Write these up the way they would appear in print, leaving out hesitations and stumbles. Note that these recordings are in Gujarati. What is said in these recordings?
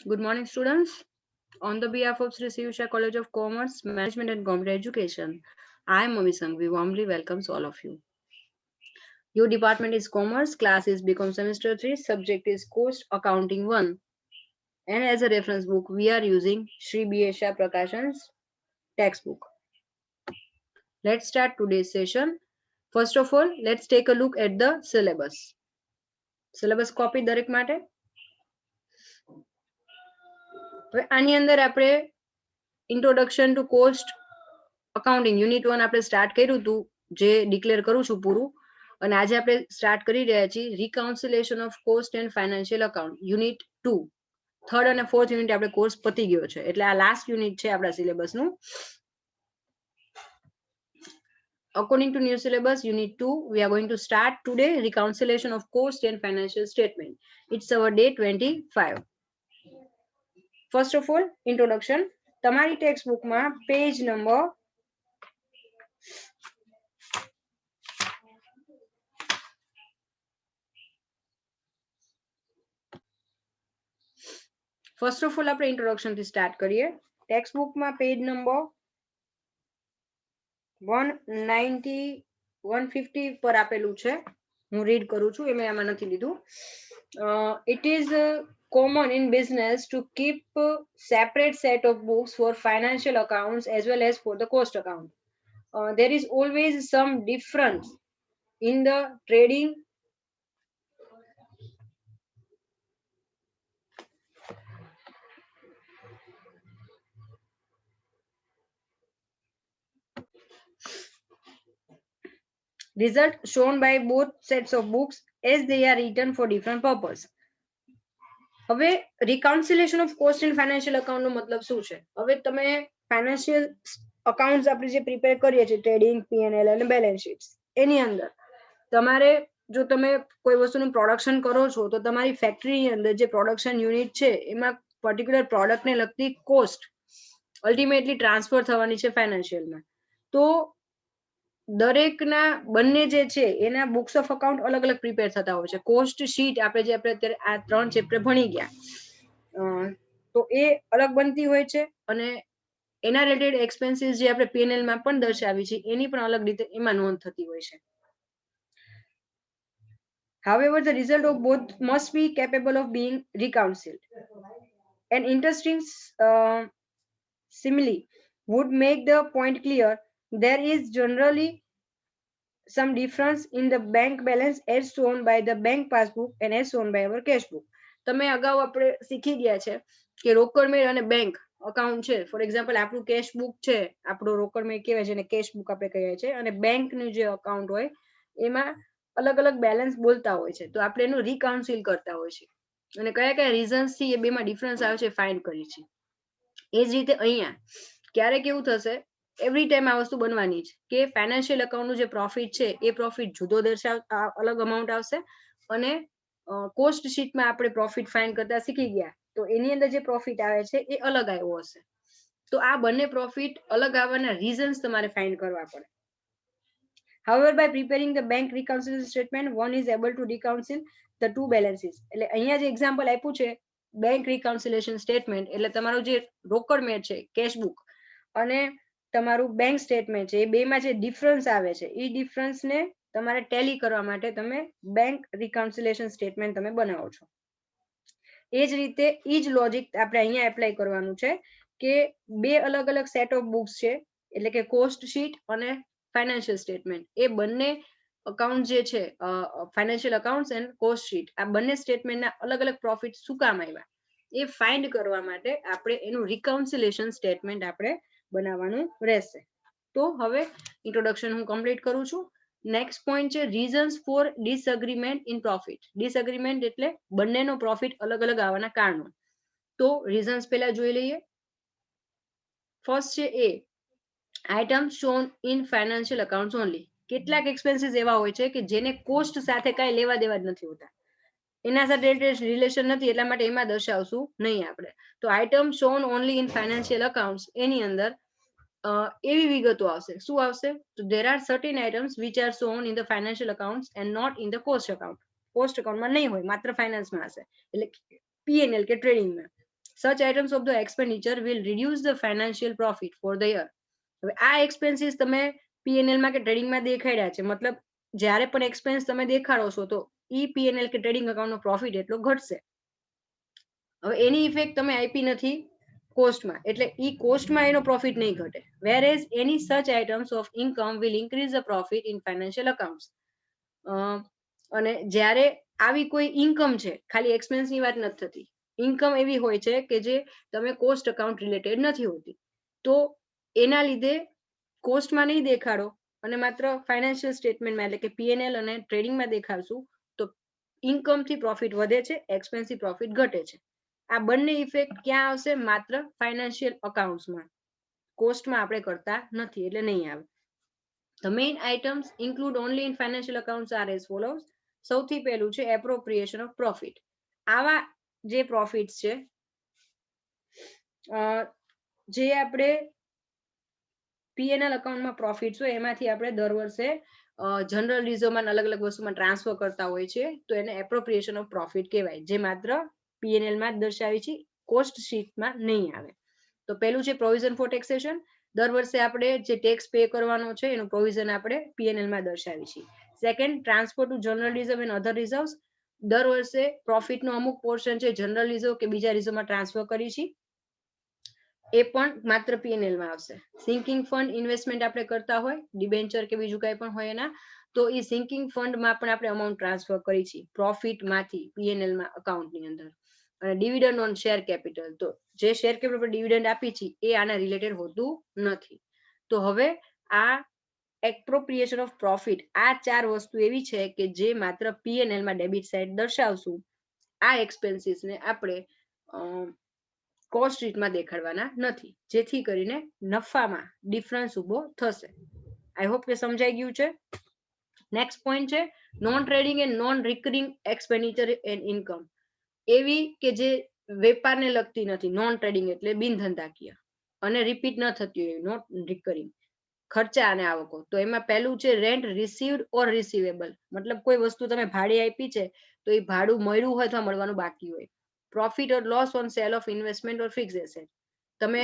Good morning, students. On the behalf of Sri Sivusha College of Commerce, Management and Computer Education, I am Mami Sangh. We warmly welcomes all of you. Your department is Commerce, class is Become Semester 3, subject is Cost Accounting 1. And as a reference book, we are using Sri B. Shah Prakashan's textbook. Let's start today's session. First of all, let's take a look at the syllabus. Syllabus copy દરેક માટે. આની અંદર આપણે introduction to cost accounting unit 1 આપણે સ્ટાર્ટ કર્યું હતું, જે ડિક્લેર કરું છું પૂરું. અને આજે આપણે સ્ટાર્ટ કરી રહ્યા છીએ reconciliation of cost and financial account unit 2. Third અને ફોર્થ યુનિટ આપણે કોર્સ પતી ગયો છે, એટલે આ લાસ્ટ યુનિટ છે આપણા સિલેબસનું. According to new syllabus, Unit 2, we are going to start today reconciliation of cost and financial statement. It's our day 25. First of all, introduction. તમારી ટેક્સ્ટબુક માં page number 1st of all આપણે introduction થી start કરીએ. ટેક્સ્ટબુક માં પેજ નંબર 150 પર આપેલું છે. હું રીડ કરું છું, એમાં આમાં નથી લીધું. It is common in business to keep separate set of books for financial accounts as well as for the cost account. There is always some difference in the trading result shown by both sets of books as they are written for different purpose. હવે reconciliation of cost and financial account નો મતલબ શું છે? હવે તમે financial accounts આપણે જે પ્રિપેર કરીએ છીએ, ટ્રેડિંગ, P&L અને બેલેન્સ શીટ, એની અંદર તમારે જો તમે કોઈ વસ્તુનું પ્રોડક્શન કરો છો તો તમારી ફેક્ટરીની અંદર જે પ્રોડક્શન યુનિટ છે એમાં પર્ટિક્યુલર પ્રોડક્ટને લગતી કોસ્ટ અલ્ટિમેટલી ટ્રાન્સફર થવાની છે ફાઇનાન્શિયલમાં. તો દરેકના બંને જે છે એના બુક્સ ઓફ અકાઉન્ટ અલગ અલગ પ્રિપેર થતા હોય છે. કોસ્ટ શીટ આપણે જે આપણે અત્યારે આ 3 ચેપ્ટર ભણી ગયા, તો એ અલગ બનતી હોય છે અને એના રિલેટેડ એક્સપેન્સીસ જે આપણે P&L માં પણ દર્શાવી છે એની પણ અલગ રીતે એમાં નોંધ થતી હોય છે. However, the result of both must be capable of being reconciled. An interesting simile would make the point clear. There is generally some difference in the bank balance as shown by the bank passbook and as shown by our cash book. તમે અગાઉ આપણે શીખી ગયા છે કે રોકડ મેળ અને બેંક અકાઉન્ટ છે. ફોર એક્ઝામ્પલ આપણું કેશ બુક છે, આપણો રોકડ મેળ કહેવાય છે, અને કેશ બુક આપણે કહીએ છીએ, અને બેંકનું જે અકાઉન્ટ હોય એમાં અલગ અલગ બેલેન્સ બોલતા હોય છે. તો આપણે એનું રિકાઉન્સિલ કરતા હોય છે અને કયા કયા રીઝન્સ થી એ બેમાં ડિફરન્સ આવે છે ફાઇન્ડ કરીએ છીએ. એ જ રીતે અહીંયા ક્યારેક એવું થશે, એવરી ટાઈમ આ વસ્તુ બનવાની છે કે ફાઇનાન્શિયલ અકાઉન્ટનું જે પ્રોફિટ છે એ પ્રોફિટ જુદો અલગ અમાઉન્ટ આવશે, અને કોસ્ટ શીટમાં આપણે પ્રોફિટ ફાઇન્ડ કરતા શીખી ગયા તો એની અંદર જે પ્રોફિટ આવે છે એ અલગ આવ્યો હશે. તો આ બંને પ્રોફિટ અલગ આવવાના રીઝન્સ તમારે ફાઇન્ડ કરવા પડે. However, by preparing the bank reconciliation statement, one is able to reconcile the two balances. એટલે અહીંયા જે એક્ઝામ્પલ આપ્યું છે બેંક રિકાઉન્સિલેશન સ્ટેટમેન્ટ, એટલે તમારું જે રોકડ મેળ છે કેશ બુક અને તમારું બેંક સ્ટેટમેન્ટ છે, એ બેમાં જે ડિફરન્સ આવે છે એ ડિફરન્સને તમારે ટેલી કરવા માટે તમે બેંક રિકાઉન્સિલેશન સ્ટેટમેન્ટ તમે બનાવો છો. એ જ રીતે એ જ લોજિક આપણે અહીંયા એપ્લાય કરવાનું છે કે બે અલગ અલગ સેટ ઓફ બુક્સ છે, એટલે કે કોસ્ટ શીટ અને ફાઇનાન્શિયલ સ્ટેટમેન્ટ, એ બંને અકાઉન્ટ જે છે financial accounts and cost sheet, આ બંને સ્ટેટમેન્ટના અલગ અલગ પ્રોફિટ શું કામ આવ્યા એ ફાઇન્ડ કરવા માટે આપણે એનું રિકાઉન્સિલેશન સ્ટેટમેન્ટ આપણે બનાવવાનું રહેશે. તો હવે ઇન્ટ્રોડક્શન હું કમ્પ્લીટ કરું છું. નેક્સ્ટ પોઈન્ટ છે રીઝન્સ ફોર ડિસએગ્રીમેન્ટ ઇન પ્રોફિટ. ડિસએગ્રીમેન્ટ એટલે બંનેનો પ્રોફિટ અલગ અલગ આવવાના કારણો. તો રીઝન્સ પહેલા જોઈ લઈએ. ફર્સ્ટ છે એ item shown in financial accounts only. કેટલાક એક્સપેન્સીસ એવા હોય છે કે જેને કોસ્ટ સાથે કાંઈ લેવા દેવા જ નથી હોતા, એના સાથે રિલેશન નથી, એટલા માટે એમાં દર્શાવશું નહીં આપણે. તો item shown only in financial accounts એની અંદર એવી વિગતો આવશે. શું આવશે? તો there are certain items which are shown in the financial accounts and not in the cost account. Cost અકાઉન્ટમાં નહીં હોય, માત્ર ફાઇનાન્સમાં હશે, એટલે P&L કે ટ્રેડિંગમાં. such items of the expenditure will reduce the financial profit for the year. હવે આ એક્સપેન્સીસ તમે પીએનએલ માં કે ટ્રેડિંગમાં દેખાડ્યા છે, મતલબ જ્યારે પણ એક્સપેન્સ તમે દેખાડો છો તો ઈ પીએનએલ કે ટ્રેડિંગ એકાઉન્ટનો પ્રોફિટ એટલો ઘટશે. હવે એની ઇફેક્ટ તમે આપી નથી કોસ્ટમાં, એટલે ઈ કોસ્ટમાં એનો પ્રોફિટ નહીં ઘટે. વેર as any such items of income will increase the profit in financial accounts. અને જ્યારે આવી કોઈ ઇન્કમ છે, ખાલી એક્સપેન્સની વાત નથી થતી, ઇન્કમ એવી હોય છે કે જે તમે કોસ્ટ અકાઉન્ટ રિલેટેડ નથી હોતી, તો એના લીધે કોસ્ટમાં નહીં દેખાડો અને માત્ર ફાઇનાન્શિયલ સ્ટેટમેન્ટમાં એટલે કે પીએનએલ અને ટ્રેડિંગમાં દેખાડશું તો ઇન્કમથી પ્રોફિટ વધે છે, એક્સપેન્સથી પ્રોફિટ ઘટે છે. આ બંને ઇફેક્ટ ક્યાં આવશે? માત્ર ફાઇનાન્શિયલ અકાઉન્ટ્સમાં, કોસ્ટમાં આપણે કરતા નથી એટલે નહીં આવે. The main items include only in financial accounts are as follows. સૌથી પહેલું છે એપ્રોપ્રિએશન ઓફ પ્રોફિટ. આવા જે પ્રોફિટ્સ છે જે આપણે પીએનએલ અકાઉન્ટમાં પ્રોફિટ્સ હોય એમાંથી આપણે દર વર્ષે જનરલ રિઝર્વમાં અલગ અલગ વસ્તુમાં ટ્રાન્સફર કરતા હોય છે, તો એને એપ્રોપ્રિએશન ઓફ પ્રોફિટ કહેવાય, જે માત્ર પીએનએલ માં જ દર્શાવી છે, કોસ્ટ શીટમાં નહીં આવે. તો પહેલું છે પ્રોવિઝન ફોર ટેક્સેશન. દર વર્ષે આપણે જે ટેક્સ પે કરવાનો છે એનું પ્રોવિઝન આપણે પીએનએલ માં દર્શાવી છીએ. Second, transfer two general reserve and other reserves. દર વર્ષે પ્રોફિટનો અમુક પોર્શન છે જનરલ રિઝર્વ કે બીજા રિઝર્વમાં ટ્રાન્સફર કરી છે, એ પણ માત્ર પીએનએલ માં આવશે. સિંકિંગ ફંડ ઇન્વેસ્ટમેન્ટ આપણે કરતા હોય, ડિબેન્ચર કે બીજું કંઈ પણ હોય એના, તો એ સિંકિંગ ફંડમાં પણ આપણે અમાઉન્ટ ટ્રાન્સફર કરી છે પ્રોફિટમાંથી પીએનએલ માં અકાઉન્ટની અંદર. અને ડિવિડન્ડ ઓન શેર કેપિટલ, તો જે શેર કેપિટલ પર ડિવિડન્ડ આપી છે એ આના રિલેટેડ હોતું નથી. તો હવે આ એપ્રોપ્રિએશન ઓફ પ્રોફિટ, આ ચાર વસ્તુ એવી છે કે જે માત્ર પીએનએલ માં ડેબિટ સાઇડ દર્શાવશું. આ એક્સપેન્સીસને આપણે કોસ્ટ શીટમાં દેખાડવાના નથી, જેથી કરીને નફામાં ડિફરન્સ ઉભો થશે. આઈ હોપ કે સમજાઈ ગયું છે. નેક્સ્ટ પોઈન્ટ છે non trading and non recurring expenditure and income. એવી કે જે વેપારને લગતી નથી, નોન ટ્રેડિંગ એટલે બિનધંધાકીય અને રિપીટ ન થતી હોય, નોટ રિકરિંગ ખર્ચા અને આવકો. તો એમાં પહેલું છે રેન્ટ રિસીવ્ડ ઓર રિસીવેબલ, મતલબ કોઈ વસ્તુ તમે ભાડે આપી છે તો એ ભાડું મળ્યું હોય અથવા મળવાનું બાકી હોય. Profit or loss on cell of investment or fix asset, તમે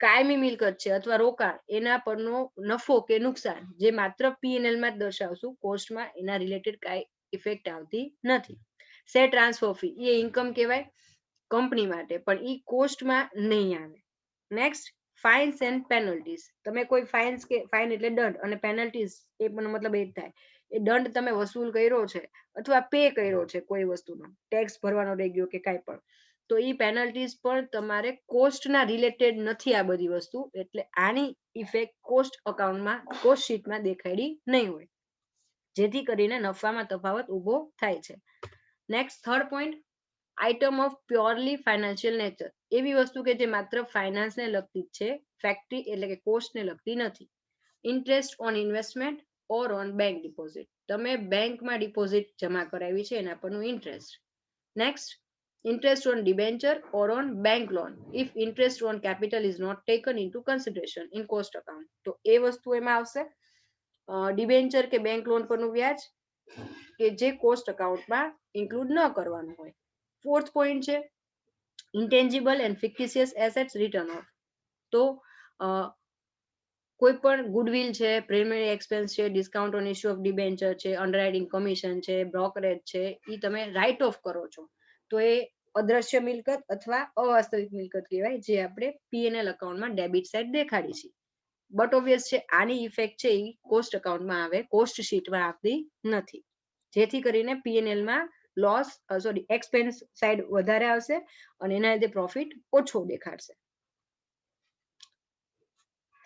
કાયમી મિલકત છે અથવા રોકાણ એના પરનો નફો કે નુકસાન, જે માત્ર પીએનએલ માં જ દર્શાવશું, કોસ્ટમાં એના રિલેટેડ કાંઈ ઇફેક્ટ આવતી નથી. શેર ટ્રાન્સફર ફી એ ઇન્કમ કહેવાય કંપની માટે, પણ એ કોસ્ટમાં નહીં આવે. Next, finds and penalties. તમે કોઈ ફાઇન્સ કે ફાઇન એટલે દંડ અને પેનલ્ટીઝ એ પણ મતલબ એ જ થાય, એ દંડ તમે વસૂલ કર્યો છે અથવા પે કર્યો છે કોઈ વસ્તુનો, ટેક્સ ભરવાનો રહી ગયો કે કાંઈ પણ, તો એ પેનલ્ટીઝ પણ તમારે કોસ્ટના રિલેટેડ નથી આ બધી વસ્તુ, એટલે આની ઇફેક્ટ કોસ્ટ અકાઉન્ટમાં, કોસ્ટ શીટમાં દેખાડી નહીં હોય, જેથી કરીને નફામાં તફાવત ઉભો થાય છે. Next, third point, item of purely financial nature. એવી વસ્તુ કે જે માત્ર ફાઇનાન્સને લગતી છે, ફેક્ટરી એટલે કે કોસ્ટને લગતી નથી. Interest on investment or on bank deposit, તમે બેંકમાં ડિપોઝિટ જમા કરાવી છે એના પરનું interest. Next, interest on debenture or on bank loan if interest on capital is not taken into consideration in cost account. તો એ વસ્તુ એમાં આવશે. ડિબેન્ચર કે બેંક લોન પરનું વ્યાજ કે જે કોસ્ટ અકાઉન્ટમાં ઇન્ક્લુડ ન કરવાનું હોય. ફોર્થ પોઈન્ટ છે intangible and fictitious assets written off. તો કોઈ પણ ગુડવિલ છે, પ્રીમિયરી એક્સપેન્સ છે, discount on issue of debenture છે, અંડરરાઇટિંગ કમિશન છે, બ્રોકરેજ છે, એ તમે રાઇટ ઓફ કરો છો તો એ અદ્રશ્ય મિલકત અથવા અવાસ્તવિક મિલકત કહેવાય, જે આપણે પીએનએલ અકાઉન્ટમાં ડેબિટ સાઇડ દેખાડી છે. બટ ઓબ્વિયસ છે આની ઇફેક્ટ છે એ કોસ્ટ અકાઉન્ટમાં આવે, કોસ્ટ શીટમાં આવતી નથી, જેથી કરીને પીએનએલ માં લોસ સોરી એક્સપેન્સ સાઇડ વધારે આવશે અને એના લીધે પ્રોફિટ ઓછો દેખાડશે.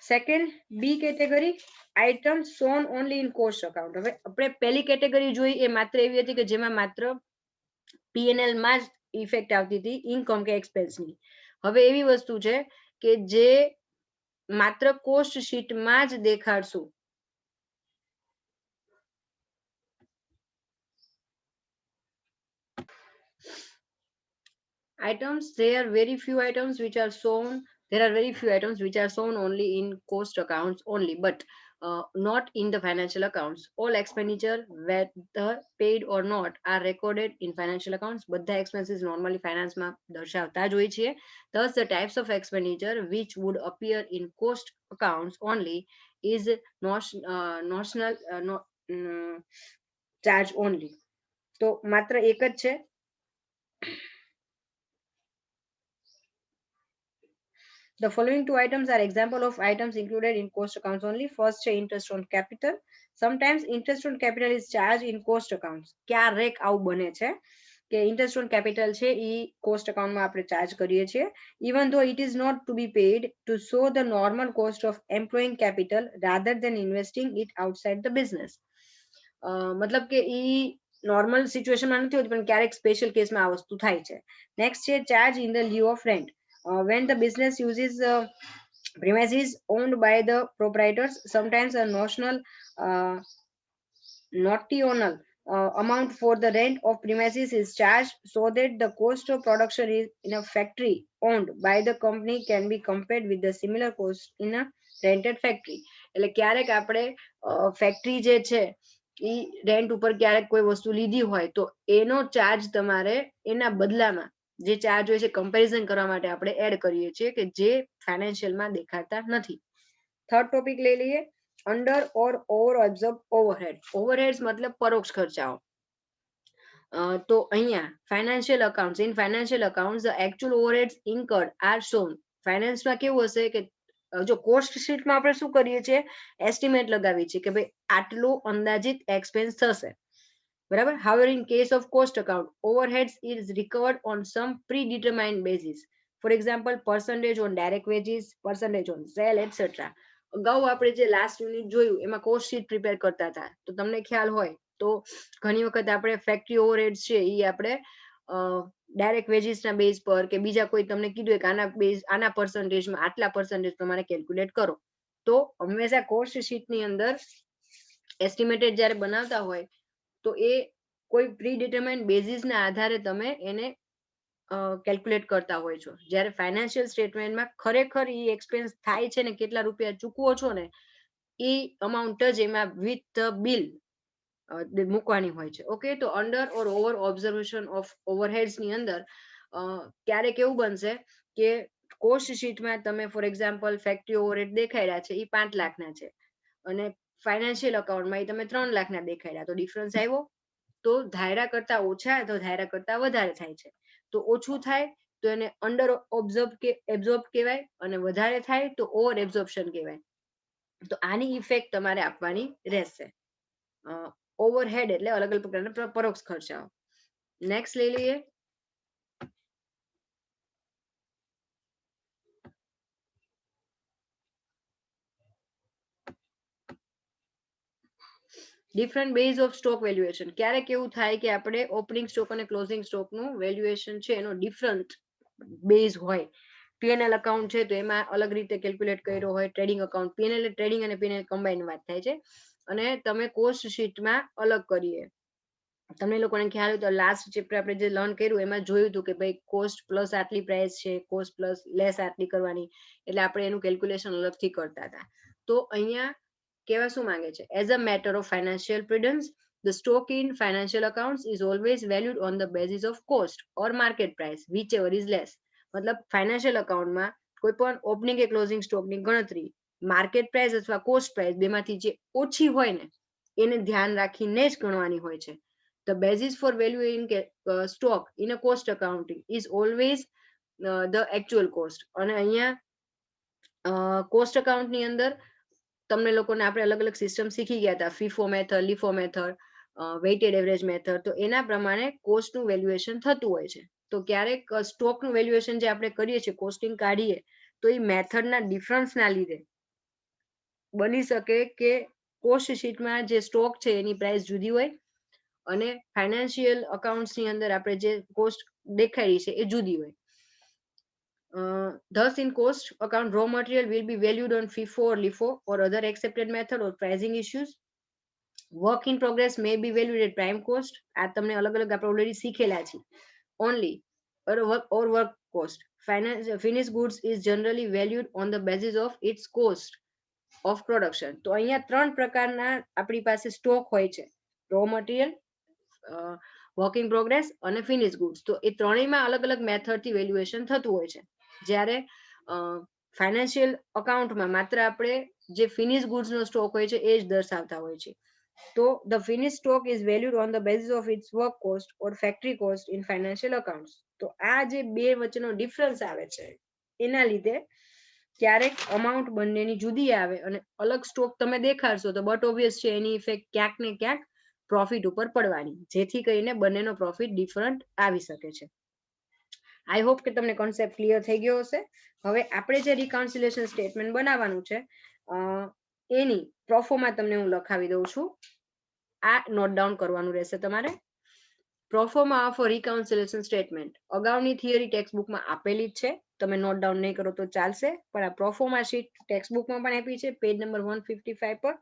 Second, B category, item shown only in cost account. હવે આપણે પહેલી કેટેગરી જોઈ એ માત્ર એવી હતી કે જેમાં માત્ર પીએનએલ માં જ ઇફેક્ટ આવતી હતી ઇન્કમ કે એક્સપેન્સની. હવે એવી વસ્તુ છે કે જે માત્ર કોસ્ટ શીટમાં જ દેખાડશું. Items, there are very few items which are shown only in cost accounts only, but not in the financial accounts. All expenditure, whether paid or not, are recorded in financial accounts. બધા expenses normally finance માં દર્શાવતા જ હોય છે. Thus, the types of expenditure which would appear in cost accounts only is notional charge only. તો માત્ર એક જ છે. The following two items are example of items included in cost accounts only. First છે interest on capital. Sometimes interest on capital is charged in cost accounts. ક્યારેક આવું બને છે કે interest on capital છે એ cost account માં આપણે charge કરીએ છીએ. Even though it is not to be paid to show the normal cost of employing capital rather than investing it outside the business. મતલબ કે એ નોર્મલ સિચ્યુએશનમાં નથી હોતી, પણ ક્યારેક સ્પેશિયલ કેસમાં આ વસ્તુ થાય છે. નેક્સ્ટ છે charge in the lieu of rent. When the business uses premises owned by the proprietors, sometimes a notional amount for the rent of premises is charged so that the cost of production is in a factory owned by the company can be compared with the similar cost in a rented factory. એટલે ક્યારેક આપણે ફેક્ટરી જે છે એ રેન્ટ ઉપર ક્યારેક કોઈ વસ્તુ લીધી હોય તો એનો ચાર્જ તમારે એના બદલામાં જે ચાર્જ હોય છે કમ્પેરિઝન કરવા માટે આપણે એડ કરીએ છીએ કે જે ફાઇનાન્શિયલમાં દેખાતા નથી. થર્ડ ટોપિક લઈ લઈએ, under or over absorbed overhead. Overheads મતલબ પરોક્ષ ખર્ચાઓ. તો અહીંયા financial accounts, in financial accounts the actual overheads incurred are shown. ફાઇનાન્સમાં કેવું હશે કે જો કોસ્ટ શીટમાં આપણે શું કરીએ છીએ, એસ્ટિમેટ લગાવીએ છીએ કે ભાઈ આટલું અંદાજિત એક્સપેન્સ થશે, બરાબર. However, in case of cost account, overheads is recovered on some predetermined basis. For example, percentage on direct wages, percentage on sale, etc. અગાઉ આપણે જે લાસ્ટ યુનિટ જોયું એમાં કોસ્ટ શીટ પ્રિપેર કરતા હતા, તો તમને ખ્યાલ હોય તો ઘણી વખત આપણે ફેક્ટરી ઓવરહેડ્સ છે એ આપણે ડાયરેક્ટ વેજીસના બેઝ પર કે બીજા કોઈ તમને કીધું કે આના પર્સન્ટેજમાં આટલા પર્સન્ટેજ તમારે કેલ્ક્યુલેટ કરો. તો હંમેશા કોસ્ટ શીટની અંદર એસ્ટિમેટેડ જ્યારે બનાવતા હોય તો એ કોઈ પ્રીડિટરમાઇન્ડ બેઝિસના આધારે તમે એને કેલ્ક્યુલેટ કરતા હોય છો. જ્યારે ફાઇનાન્શિયલ સ્ટેટમેન્ટમાં ખરેખર એ એક્સપેન્સ થાય છે ને કેટલા રૂપિયા ચૂકવો છો ને એ અમાઉન્ટ જ એમાં વિથ ધ બિલ મૂકવાની હોય છે. ઓકે, તો under or over observation of overheads ની અંદર ક્યારેક એવું બનશે કે કોસ્ટ શીટમાં તમે ફોર એક્ઝામ્પલ ફેક્ટરી ઓવરહેડ દેખાડ્યા છે એ 5 લાખના છે અને ફાઇનાન્શિયલ અકાઉન્ટમાં એ તમે 3 લાખના દેખાડ્યા, તો ડિફરન્સ આવ્યો. તો ધાયરા કરતા ઓછા તો ધાયરા કરતા વધારે થાય છે. તો ઓછું થાય તો એને અંડર એબ્ઝોર્બ કહેવાય અને વધારે થાય તો ઓવર એબ્ઝોર્પ્શન કહેવાય. તો આની ઇફેક્ટ તમારે આપવાની રહેશે. ઓવરહેડ એટલે અલગ અલગ પ્રકારના પરોક્ષ ખર્ચાઓ. નેક્સ્ટ લઈ લઈએ, different base of stock valuation. ક્યારેક એવું થાય કે આપણે ઓપનિંગ સ્ટોક અને ક્લોઝિંગ સ્ટોકનું વેલ્યુએશન છે એનો ડિફરન્ટ બેઝ હોય. પીએનએલ અકાઉન્ટ છે તો એમાં અલગ રીતે કેલ્ક્યુલેટ કર્યો હોય, ટ્રેડિંગ અકાઉન્ટ, પીએનએલ ટ્રેડિંગ અને પીએનએલ કમ્બાઈન વાત થાય છે, અને તમે કોસ્ટ શીટમાં અલગ કરીએ. તમને લોકોને ખ્યાલ હોય તો લાસ્ટ ચેપ્ટર આપણે જે લર્ન કર્યું એમાં જોયું હતું કે ભાઈ કોસ્ટ પ્લસ આટલી પ્રાઇસ છે, કોસ્ટ પ્લસ લેસ આટલી કરવાની, એટલે આપણે એનું કેલ્ક્યુલેશન અલગથી કરતા હતા. તો અહીંયા કેવા શું માંગે છે, as a matter of financial prudence the stock in financial accounts is always valued on the basis of cost or market price whichever is less. મતલબ ફાઇનાન્શિયલ અકાઉન્ટમાં કોઈ પણ ઓપનિંગ કે ક્લોઝિંગ સ્ટોકની ગણતરી માર્કેટ પ્રાઇસ અથવા કોસ્ટ પ્રાઇસ બેમાંથી જે ઓછી હોય ને એને ધ્યાન રાખીને જ ગણવાની હોય છે. The basis for valuing stock in a cost accounting is always the actual cost. અને અહીંયા કોસ્ટ અકાઉન્ટની અંદર તમને લોકોને આપણે અલગ અલગ સિસ્ટમ શીખી ગયા હતા, FIFO method, LIFO method, weighted average method. તો એના પ્રમાણે કોસ્ટનું વેલ્યુએશન થતું હોય છે. તો ક્યારેક સ્ટોકનું વેલ્યુએશન જે આપણે કરીએ છીએ, કોસ્ટિંગ કાઢીએ, તો એ મેથડના ડિફરન્સના લીધે બની શકે કે કોસ્ટ શીટમાં જે સ્ટોક છે એની પ્રાઇસ જુદી હોય અને ફાઇનાન્શિયલ અકાઉન્ટ્સની અંદર આપણે જે કોસ્ટ દેખાડી છે એ જુદી હોય. Thus, in cost account, raw material will be valued on FIFO or LIFO or other accepted method or pricing issues. Work in progress may be valued at prime cost. આ તમને અલગ અલગ આપણે ઓલરેડી શીખેલા છે. Only or work cost. Finished goods is generally valued on the basis of its cost of production. તો અહીંયા 3 પ્રકારના આપણી પાસે સ્ટોક હોય છે, raw material, work in progress અને ફિનિશ ગુડ્સ. તો એ ત્રણેયમાં અલગ અલગ મેથડથી વેલ્યુએશન થતું હોય છે. જ્યારે ફાઇનાન્શિયલ અકાઉન્ટમાં માત્ર આપણે જે ફિનિશ ગુડ્સનો સ્ટોક હોય છે એ જ દર્શાવતા હોય છે. તો the finish stock is valued on the basis of its work cost or factory cost in financial accounts. તો આ જે બે વચ્ચેનો ડિફરન્સ આવે છે એના લીધે ક્યારેક અમાઉન્ટ બંનેની જુદી આવે અને અલગ સ્ટોક તમે દેખાડશો તો બટ ઓબ્વિયસ છે એની ઇફેક્ટ ક્યાંક ને ક્યાંક પ્રોફિટ ઉપર પડવાની, જેથી કરીને બંનેનો પ્રોફિટ ડિફરન્ટ આવી શકે છે. આઈ હોપ કે તમને કોન્સેપ્ટ ક્લિયર થઈ ગયો હશે. હવે આપણે જે રિકન્સિલિયેશન સ્ટેટમેન્ટ બનાવવાનું છે એની પ્રોફોમાં તમને હું લખાવી દઉં છું. આ નોટ ડાઉન કરવાનું રહેશે તમારે. પ્રોફોર્મા ઓફ રિકન્સિલિયેશન સ્ટેટમેન્ટ અગાઉની થિયરી ટેક્સ્ટ બુકમાં આપેલી જ છે, તમે નોટ ડાઉન નહીં કરો તો ચાલશે, પણ આ પ્રોફોર્મા શીટ ટેક્સ્ટ બુકમાં પણ આપી છે, પેજ નંબર 155 પર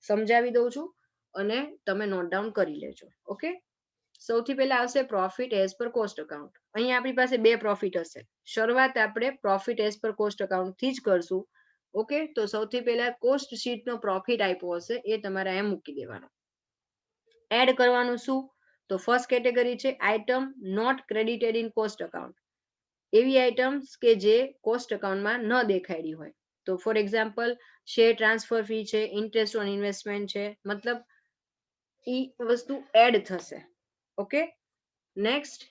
સમજાવી દઉં છું અને તમે નોટ ડાઉન કરી લેજો. ઓકે, સૌથી પહેલા આવશે profit as per cost account. અહીંયા આપણી પાસે બે પ્રોફિટ હશે. શરૂઆત આપણે profit as per cost account થી જ કરશું. ઓકે, તો સૌથી પહેલા કોસ્ટ શીટનો પ્રોફિટ આપ્યો હશે એ તમારે અહીંયા મૂકી દેવાનો. એડ કરવાનું શું? તો ફર્સ્ટ કેટેગરી છે item not credited in cost account. એવી આઇટમ્સ કે જે કોસ્ટ અકાઉન્ટમાં ન દેખાડી હોય. તો for example share transfer fee છે, ઇન્ટરેસ્ટ ઓન ઇન્વેસ્ટમેન્ટ છે, મતલબ ઈ વસ્તુ એડ થશે. Okay, next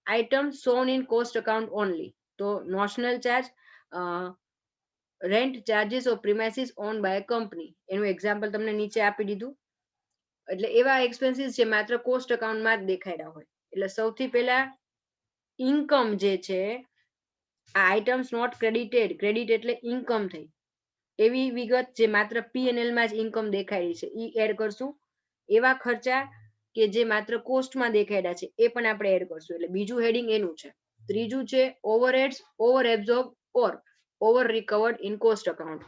item shown in cost account only. તો notional charge, rent charges of premises owned by company, એનું એક્ઝામ્પલ તમને નીચે આપી દીધું. એટલે એવા એક્સપેન્સીસ જે માત્ર કોસ્ટ અકાઉન્ટમાં જ દેખાડ્યા હોય. એટલે સૌથી પહેલા ઇન્કમ જે છે આ આઇટમ્સ નોટ ક્રેડિટેડ, ક્રેડિટ એટલે ઇન્કમ થઈ, એવી વિગત જે માત્ર P&L માં જ ઇન્કમ દેખાડી છે ઈ એડ કરશું. એવા ખર્ચા કે જે માત્ર કોસ્ટમાં દેખાડ્યા છે એ પણ આપણે એડ કરશું. એટલે બીજું હેડિંગ એનું છે. ત્રીજું છે overheads over absorb or over recovered in cost account.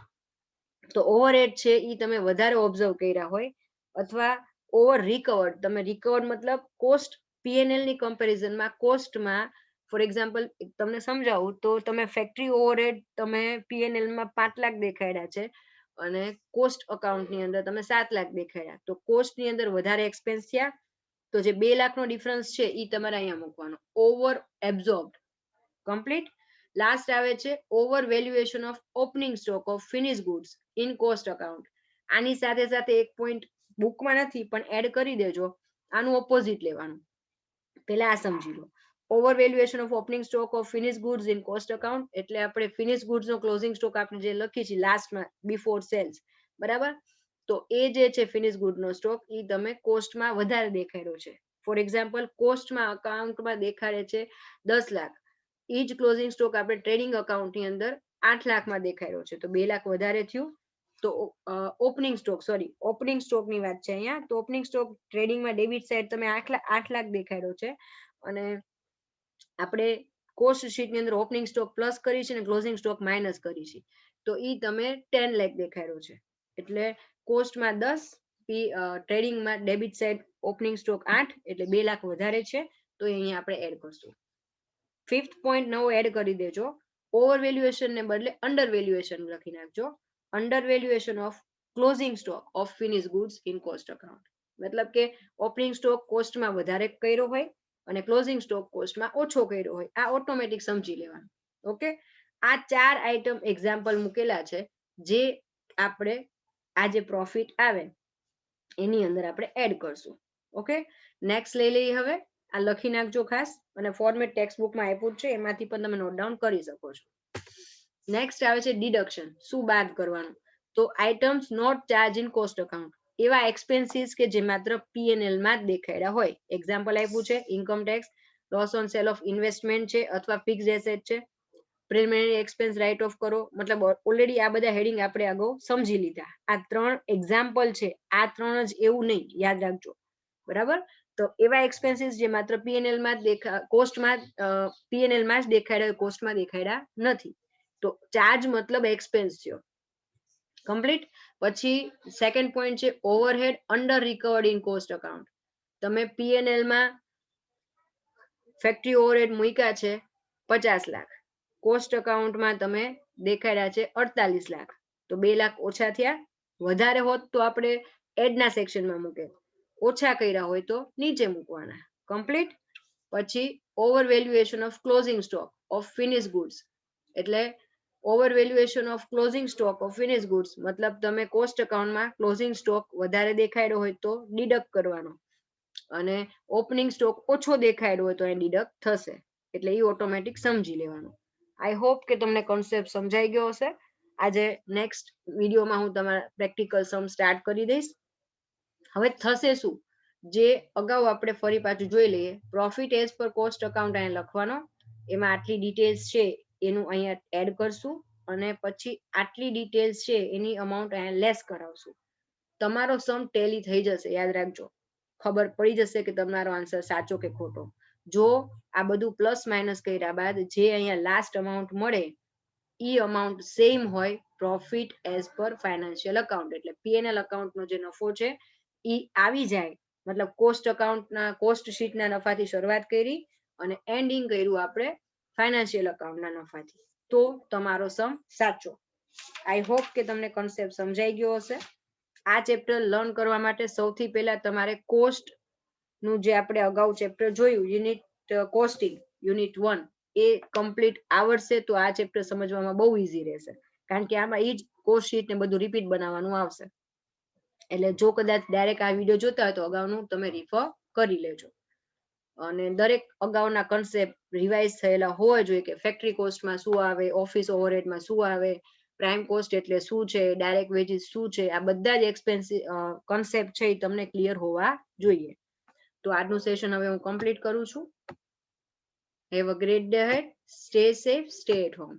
તો ઓવરહેડ છે ઈ તમે વધારે ઓબ્ઝર્વ કર્યા હોય અથવા ઓવર રિકવર્ડ, તમે રિકવર્ડ મતલબ કોસ્ટ P&L ની કમ્પેરિઝનમાં કોસ્ટમાં, ફોર એક્ઝામ્પલ તમને સમજાવું તો તમે ફેક્ટરી ઓવરહેડ તમે P&L માં 5 લાખ દેખાડ્યા છે અને કોસ્ટ અકાઉન્ટની અંદર તમે 7 લાખ દેખાડ્યા, તો કોસ્ટની અંદર વધારે એક્સપેન્સ થયા, તો જે 2 લાખનો ડિફરન્સ છે એ તમારે અહીંયા મૂકવાનો. ઓવર એબ્ઝોર્બ્ડ. કમ્પ્લીટ. લાસ્ટ આવે છે over valuation of opening stock of finish goods in cost account. આની સાથે સાથે એક પોઈન્ટ બુકમાં નથી પણ એડ કરી દેજો, આનું ઓપોઝિટ લેવાનું. પહેલા આ સમજી લો. Over valuation of opening stock of finish goods in cost account એટલે આપણે ફિનિશ ગુડ્સ નો ક્લોઝિંગ સ્ટોક આપણે જે લખી છે લાસ્ટમાં બિફોર સેલ્સ, બરાબર. તો એ જે છે ફિનિશ ગુડ નો સ્ટોક એ તમે કોસ્ટમાં વધારે દેખાડ્યો છે. ફોર એક્ઝામ્પલ કોસ્ટમાં અકાઉન્ટમાં દેખાડે છે 10 લાખ, એ જ ક્લોઝિંગ સ્ટોક આપણે ટ્રેડિંગ અકાઉન્ટની અંદર 8 લાખમાં દેખાડ્યો છે, તો 2 લાખ વધારે થયું. તો ઓપનિંગ સ્ટોક, સોરી ઓપનિંગ સ્ટોકની વાત છે અહીંયા. તો ઓપનિંગ સ્ટોક ટ્રેડિંગમાં ડેબિટ સાઈડ તમે 8 લાખ દેખાડ્યો છે અને આપણે કોસ્ટ શીટની અંદર ઓપનિંગ સ્ટોક પ્લસ કરી છે અને ક્લોઝિંગ સ્ટોક માઇનસ કરી છે, તો ઈ તમે 10 લાખ દેખાડ્યો છે. એટલે કોસ્ટમાં 10, ટ્રેડિંગમાં ડેબિટ સાઈડ ઓપનિંગ સ્ટોક 8 એટલે 2 લાખ વધારે છે, તો અહીંયા આપણે એડ કરશું. ફિફ્થ પોઈન્ટ નવો એડ કરી દેજો. ઓવર વેલ્યુએશન ને બદલે અંડર વેલ્યુએશન લખી નાખજો. Under valuation of closing stock of finish goods in cost account. મતલબ કે ઓપનિંગ સ્ટોક કોસ્ટમાં વધારે કર્યો હોય અને ક્લોઝિંગ સ્ટોક કોસ્ટમાં ઓછો કર્યો હોય, આ ઓટોમેટિક સમજી લેવાનું. ઓકે, આ 4 આઇટમ એક્ઝામ્પલ મૂકેલા છે જે આપણે આ જે પ્રોફિટ આવે એની અંદર આપણે એડ કરશું. ઓકે, નેક્સ્ટ લઈ લઈએ. હવે આ લખી નાખજો ખાસ, અને ફોર્મેટ ટેક્સ્ટ બુકમાં આપ્યું છે એમાંથી પણ તમે નોટ ડાઉન કરી શકો છો. નેક્સ્ટ આવે છે ડિડક્શન. શું બાદ કરવાનું? તો items not charge in cost account. એવા એક્સપેન્સીસ કે જે માત્ર P&L માં જ દેખાડ્યા હોય. એક્ઝામ્પલ આપ્યું છે income tax, loss on cell of investment છે અથવા ફિક્સ્ડ એસેટ છે. પ્રિલિમિનરી એક્સપેન્સ રાઇટ ઓફ કરો, મતલબ ઓલરેડી આ બધા હેડિંગ આપણે અગાઉ સમજી લીધા. આ 3 એક્ઝામ્પલ છે, આ 3 જ એવું નહીં, યાદ રાખજો, બરાબર. તો એવા એક્સપેન્સીસ જે માત્ર P&L માં જ કોસ્ટમાં P&L માં જ દેખાડ્યા, કોસ્ટમાં દેખાડ્યા નથી. તો ચાર્જ મતલબ એક્સપેન્સ થયો. કમ્પ્લીટ. પછી સેકન્ડ પોઈન્ટ છે overhead under recovered in cost account. તમે P&L માં ફેક્ટરી ઓવરહેડ મૂક્યા છે 50 લાખ, કોસ્ટ અકાઉન્ટમાં તમે દેખાડ્યા છે 48 લાખ. તો 2 લાખ ઓછા થયા. વધારે હોત તો આપણે એડના સેક્શનમાં મૂકે, ઓછા કર્યા હોય તો નીચે મૂકવાના. કમ્પ્લીટ. પછી over valuation of closing stock of finish goods, એટલે over valuation of closing stock of finish goods મતલબ તમે કોસ્ટ એકાઉન્ટમાં ક્લોઝિંગ સ્ટોક વધારે દેખાડ્યો હોય તો ડિડક્ટ કરવાનો, અને ઓપનિંગ સ્ટોક ઓછો દેખાડ્યો હોય તો એ ડિડક્ટ થશે. એટલે એ ઓટોમેટિક સમજી લેવાનું. આઈ હોપ કે તમને કોન્સેપ્ટ સમજાઈ ગયો હશે. આજે નેક્સ્ટ વિડીયોમાં હું તમારા પ્રેક્ટિકલ સમ સ્ટાર્ટ કરી દઈશ. હવે થશે શું, જે અગાઉ આપણે ફરી પાછું જોઈ લઈએ. Profit as per cost account અહીંયા લખવાનો, એમાં આટલી ડિટેલ્સ છે એનું અહીંયા એડ કરશું, અને પછી આટલી ડિટેલ્સ છે એની અમાઉન્ટ અહીંયા લેસ કરાવશું. તમારો સમ ટેલી થઈ જશે. યાદ રાખજો, ખબર પડી જશે કે તમારો આન્સર સાચો કે ખોટો. જો આ બધું પ્લસ માઇનસ કર્યા બાદ જે અહીંયા લાસ્ટ અમાઉન્ટ મળે ઈ અમાઉન્ટ સેમ હોય profit as per financial account, એટલે પીએનએલ એકાઉન્ટનો જે નફો છે ઈ આવી જાય. મતલબ કોસ્ટ એકાઉન્ટના કોસ્ટ શીટના નફાથી શરૂઆત કરી અને એન્ડિંગ કર્યું આપણે ફાઇનાન્શિયલ એકાઉન્ટના નફાથી, તો તમારો સમ સાચો. આઈ હોપ કે તમને કોન્સેપ્ટ સમજાઈ ગયો હશે. આ ચેપ્ટર લર્ન કરવા માટે સૌથી પહેલા તમારે કોસ્ટ નું જે આપણે અગાઉ ચેપ્ટર જોયું યુનિટ કોસ્ટિંગ યુનિટ 1 એ કમ્પ્લીટ આવડશે તો આ ચેપ્ટર સમજવામાં બહુ ઈઝી રહેશે, કારણ કે આમાં એ જ કોસ્ટ શીટ ને બધું રિપીટ બનાવવાનું આવશે. એટલે જો કદાચ ડાયરેક્ટ આ વિડીયો જોતા હોય તો અગાઉનું તમે રિફર કરી લેજો, અને દરેક અગાઉના કન્સેપ્ટ રિવાઇઝ થયેલા હોવા જોઈએ કે ફેક્ટરી કોસ્ટમાં શું આવે, ઓફિસ ઓવરહેડમાં શું આવે, પ્રાઇમ કોસ્ટ એટલે શું છે, ડાયરેક્ટ વેજીસ શું છે, આ બધા જ એક્સપેન્સિવ કન્સેપ્ટ છે એ તમને ક્લિયર હોવા જોઈએ. તો આજનું સેશન હવે હું કમ્પ્લીટ કરું છું. Have a great day ahead. Stay safe, stay at home.